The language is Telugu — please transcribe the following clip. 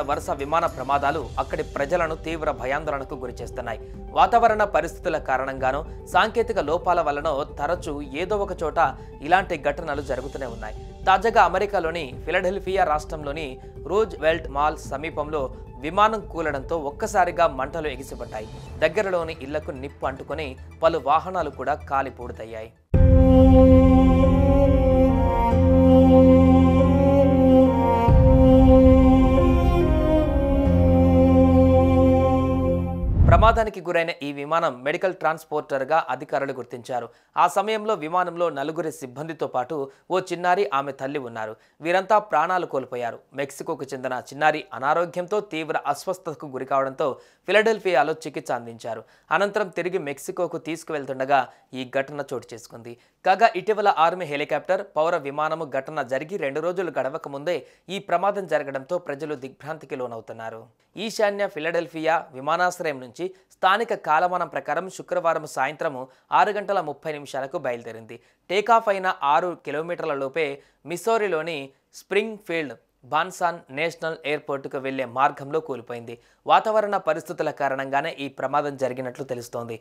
వరుస విమాన ప్రమాదాలు అక్కడి ప్రజలను తీవ్ర భయాందోళనకు గురిచేస్తున్నాయి. వాతావరణ పరిస్థితుల కారణంగానో సాంకేతిక లోపాల వల్లనో తరచూ ఏదో ఒక చోట ఇలాంటి ఘటనలు జరుగుతూనే ఉన్నాయి. తాజాగా అమెరికాలోని ఫిలడెల్ఫియా రాష్ట్రంలోని రూజ్వెల్ట్ మాల్ సమీపంలో విమానం కూలడంతో ఒక్కసారిగా మంటలు ఎగిసిపడ్డాయి. దగ్గరలోని ఇళ్లకు నిప్పు అంటుకొని పలు వాహనాలు కూడా కాలిపూడుతయ్యాయి. ప్రమాదానికి గురైన ఈ విమానం మెడికల్ ట్రాన్స్పోర్టర్గా అధికారులు గుర్తించారు. ఆ సమయంలో విమానంలో 4 సిబ్బందితో పాటు ఓ చిన్నారి, ఆమె తల్లి ఉన్నారు. వీరంతా ప్రాణాలు కోల్పోయారు. మెక్సికోకు చెందిన చిన్నారి అనారోగ్యంతో తీవ్ర అస్వస్థతకు గురికావడంతో ఫిలడెల్ఫియాలో చికిత్స అందించారు. అనంతరం తిరిగి మెక్సికోకు తీసుకువెళ్తుండగా ఈ ఘటన చోటు చేసుకుంది. కాగా ఇటీవల ఆర్మీ హెలికాప్టర్, పౌర విమానము ఘటన జరిగి 2 రోజులు గడవక ముందే ఈ ప్రమాదం జరగడంతో ప్రజలు దిగ్భ్రాంతికి లోనవుతున్నారు. ఈశాన్య ఫిలడెల్ఫియా విమానాశ్రయం నుంచి స్థానిక కాలమానం ప్రకారం శుక్రవారం సాయంత్రం 6:30 బయలుదేరింది. టేకాఫ్ అయిన 6 కిలోమీటర్ల లోపే మిస్సౌరీలోని స్ప్రింగ్ ఫీల్డ్ బాన్సాన్ నేషనల్ ఎయిర్పోర్టుకు వెళ్లే మార్గంలో కూలిపోయింది. వాతావరణ పరిస్థితుల కారణంగానే ఈ ప్రమాదం జరిగినట్లు తెలుస్తోంది.